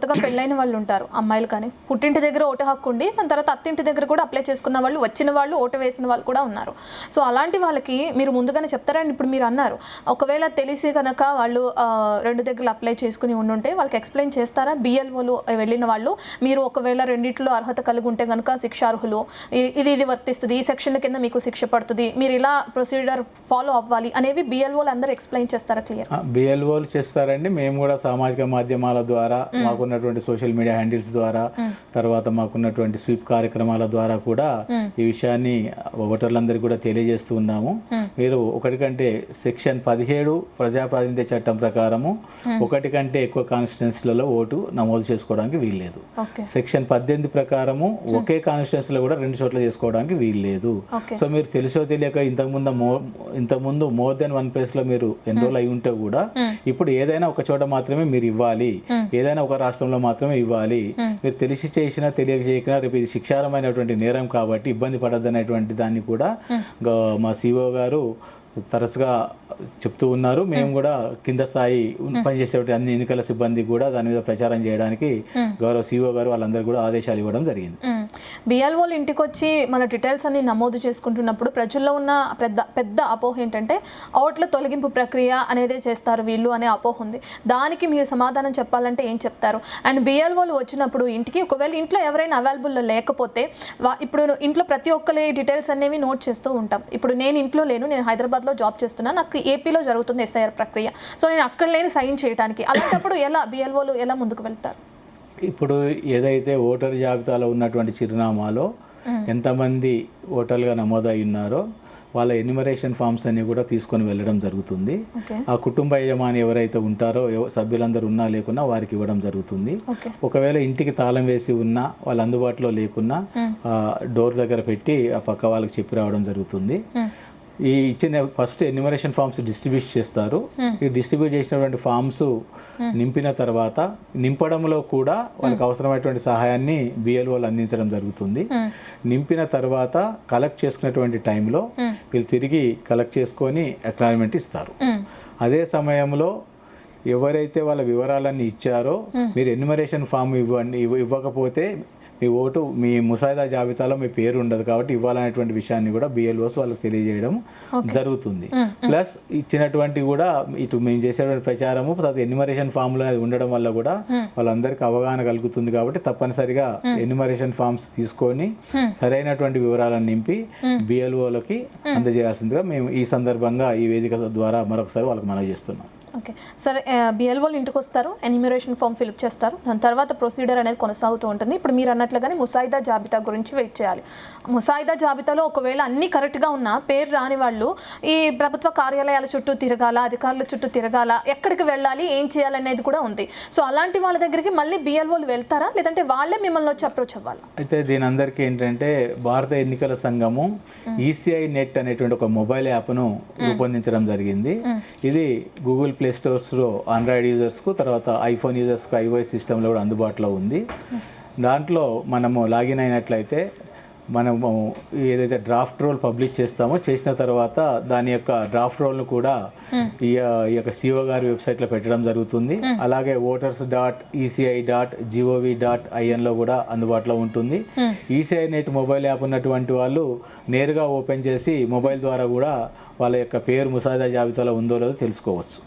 కొత్తగా పెళ్ళైన వాళ్ళు ఉంటారు అమ్మాయిలు, కానీ పుట్టింటి దగ్గర ఓటు హక్కు ఉండి దాని తర్వాత అత్తింటి దగ్గర కూడా అప్లై చేసుకున్న వాళ్ళు, వచ్చిన వాళ్ళు, ఓటు వేసిన వాళ్ళు కూడా ఉన్నారు. సో అలాంటి వాళ్ళకి మీరు ముందుగానే చెప్తారని ఇప్పుడు మీరు అన్నారు. ఒకవేళ తెలిసి కనుక వాళ్ళు 2 దగ్గర అప్లై చేసుకుని ఉండుంటే వాళ్ళకి ఎక్స్ప్లెయిన్ చేస్తారా? బిఎల్ఓలు వెళ్ళిన వాళ్ళు మీరు ఒకవేళ రెండిట్లో అర్హత కలిగి ఉంటే కనుక శిక్షార్హులు, ఇది వర్తిస్తుంది, ఈ సెక్షన్ కింద మీకు శిక్ష పడుతుంది, మీరు ఇలా ప్రొసీజర్ ఫాలో అవ్వాలి అనేవి బిఎల్ఓలు అందరూ ఎక్స్ప్లెయిన్ చేస్తారా? క్లియర్ బిఎల్ఓలు చేస్తారండి. మేము కూడా సామాజిక మాధ్యమాల ద్వారా, మాకున్నటువంటి సోషల్ మీడియా హ్యాండిల్స్ ద్వారా, తర్వాత మాకున్నటువంటి స్వీప్ కార్యక్రమాల ద్వారా కూడా ఈ విషయాన్ని ఓటర్లందరికీ కూడా తెలియజేస్తూ ఉన్నాము. మీరు ఒకటి కంటే సెక్షన్ 17 ప్రజాప్రాతినిధ్య చట్టం ప్రకారము 1 కంటే ఎక్కువ కాన్స్టిట్యున్సీలలో ఓటు నమోదు చేసుకోవడానికి వీల్లేదు. సెక్షన్ 18 ప్రకారము ఒకే కాన్స్టిట్యున్సీలో కూడా 2 చోట్ల చేసుకోవడానికి వీల్లేదు. సో మీరు తెలుసో తెలియక ఇంతకుముందు మోర్ దెన్ 1 ప్లేస్ లో మీరు ఎన్రోల్ అయి ఉంటే కూడా ఇప్పుడు ఏదైనా ఒక చోట మాత్రమే మీరు ఇవ్వాలి, ఏదైనా ఒక రాష్ట్రంలో మాత్రమే ఇవ్వాలి. మీరు తెలిసి చేసినా తెలియక చేయకుండా రేపు ఇది శిక్షారమైనటువంటి నేరం కాబట్టి ఇబ్బంది పడద్దనేటువంటి దాన్ని కూడా మా సిఓ గారు తరచుగా చెప్తూ ఉన్నారు. మేము కూడా కింద స్థాయి పనిచేసేటువంటి అన్ని ఎన్నికల సిబ్బంది కూడా దాని మీద ప్రచారం చేయడానికి గౌరవ సిఓ గారు వాళ్ళందరూ కూడా ఆదేశాలు ఇవ్వడం జరిగింది. బిఎల్ఓలు ఇంటికి వచ్చి మన డీటెయిల్స్ అన్ని నమోదు చేసుకుంటున్నప్పుడు ప్రజల్లో ఉన్న పెద్ద అపోహ ఏంటంటే ఓట్ల తొలగింపు ప్రక్రియ అనేది చేస్తారు వీళ్ళు అనే అపోహ ఉంది. దానికి మీరు సమాధానం చెప్పాలంటే ఏం చెప్తారు? అండ్ బిఎల్ఓలు వచ్చినప్పుడు ఇంటికి ఒకవేళ ఇంట్లో ఎవరైనా అవైలబుల్లో లేకపోతే, ఇప్పుడు ఇంట్లో ప్రతి ఒక్కరి డీటెయిల్స్ అనేవి నోట్ చేస్తూ ఉంటాం. ఇప్పుడు నేను ఇంట్లో లేను, నేను హైదరాబాద్లో జాబ్ చేస్తున్నా, నాకు ఏపీలో జరుగుతుంది ఎస్ఐఆర్ ప్రక్రియ, సో నేను అక్కడ లేని సైన్ చేయడానికి, అలాంటప్పుడు ఎలా బిఎల్ఓలు ఎలా ముందుకు వెళ్తారు? ఇప్పుడు ఏదైతే ఓటర్ జాబితాలో ఉన్నటువంటి చిరునామాలో ఎంతమంది ఓటర్లుగా నమోదై ఉన్నారో వాళ్ళ ఎన్యుమరేషన్ ఫామ్స్ అన్ని కూడా తీసుకొని వెళ్ళడం జరుగుతుంది. ఆ కుటుంబ యజమాని ఎవరైతే ఉంటారో సభ్యులందరూ ఉన్నా లేకున్నా వారికి ఇవ్వడం జరుగుతుంది. ఒకవేళ ఇంటికి తాళం వేసి ఉన్నా వాళ్ళు అందుబాటులో లేకున్నా డోర్ దగ్గర పెట్టి ఆ పక్క వాళ్ళకి చెప్పి రావడం జరుగుతుంది. ఈ ఇచ్చిన ఫస్ట్ ఎన్యుమరేషన్ ఫామ్స్ డిస్ట్రిబ్యూట్ చేస్తారు. ఈ డిస్ట్రిబ్యూట్ చేసినటువంటి ఫామ్స్ నింపిన తర్వాత నింపడంలో కూడా వాళ్ళకి అవసరమైనటువంటి సహాయాన్ని బిఎల్ఓలు అందించడం జరుగుతుంది. నింపిన తర్వాత కలెక్ట్ చేసుకున్నటువంటి టైంలో వీళ్ళు తిరిగి కలెక్ట్ చేసుకొని అక్నాలెడ్జ్మెంట్ ఇస్తారు. అదే సమయంలో ఎవరైతే వాళ్ళ వివరాలన్నీ ఇచ్చారో మీరు ఎన్యుమరేషన్ ఫామ్ ఇవ్వకపోతే మీ ఓటు మీ ముసాయిదా జాబితాలో మీ పేరు ఉండదు కాబట్టి ఇవ్వాలనేటువంటి విషయాన్ని కూడా బిఎల్ఓస్ వాళ్ళకి తెలియజేయడం జరుగుతుంది. ప్లస్ ఇచ్చినటువంటి కూడా ఇటు మేము చేసేటువంటి ప్రచారము తర్వాత ఎన్యుమరేషన్ ఫామ్లో అనేది ఉండడం వల్ల కూడా వాళ్ళందరికీ అవగాహన కలుగుతుంది కాబట్టి తప్పనిసరిగా ఎన్యుమరేషన్ ఫామ్స్ తీసుకొని సరైనటువంటి వివరాలను నింపి బిఎల్ఓలకి అందజేయాల్సిందిగా మేము ఈ సందర్భంగా ఈ వేదిక ద్వారా మరొకసారి వాళ్ళకి మనవి చేస్తున్నాం. ఓకే, సరే, బిఎల్ఓలు ఇంటికి వస్తారు, ఎన్యూమరేషన్ ఫామ్ ఫిల్అప్ చేస్తారు, దాని తర్వాత ప్రొసీడర్ అనేది కొనసాగుతూ ఉంటుంది. ఇప్పుడు మీరు అన్నట్లుగానే ముసాయిదా జాబితా గురించి వెయిట్ చేయాలి. ముసాయిదా జాబితాలో ఒకవేళ అన్నీ కరెక్ట్గా ఉన్నా పేరు రాని వాళ్ళు ఈ ప్రభుత్వ కార్యాలయాల చుట్టూ తిరగాల, అధికారుల చుట్టూ తిరగాల, ఎక్కడికి వెళ్ళాలి, ఏం చేయాలనేది కూడా ఉంది. సో అలాంటి వాళ్ళ దగ్గరికి మళ్ళీ బిఎల్ఓలు వెళ్తారా, లేదంటే వాళ్ళే మిమ్మల్ని వచ్చి అప్రోచ్ అవ్వాలా? అయితే దీని అందరికీ ఏంటంటే భారత ఎన్నికల సంఘము ఈసీఐ నెట్ అనేటువంటి ఒక మొబైల్ యాప్ను రూపొందించడం జరిగింది. ఇది గూగుల్ ప్లే స్టోర్స్లో ఆండ్రాయిడ్ యూజర్స్కు తర్వాత ఐఫోన్ యూజర్స్కు iOS సిస్టంలో కూడా అందుబాటులో ఉంది. దాంట్లో మనము లాగిన్ అయినట్లయితే మనము ఏదైతే డ్రాఫ్ట్ రోల్ పబ్లిష్ చేస్తామో చేసిన తర్వాత దాని యొక్క డ్రాఫ్ట్ రోల్ను కూడా ఈ యొక్క సిఓ గారి వెబ్సైట్లో పెట్టడం జరుగుతుంది. అలాగే voters.eci.gov.in కూడా అందుబాటులో ఉంటుంది. ఈసీఐ నెట్ మొబైల్ యాప్ ఉన్నటువంటి వాళ్ళు నేరుగా ఓపెన్ చేసి మొబైల్ ద్వారా కూడా వాళ్ళ యొక్క పేరు ముసాయిదా జాబితాలో ఉందో లేదో తెలుసుకోవచ్చు.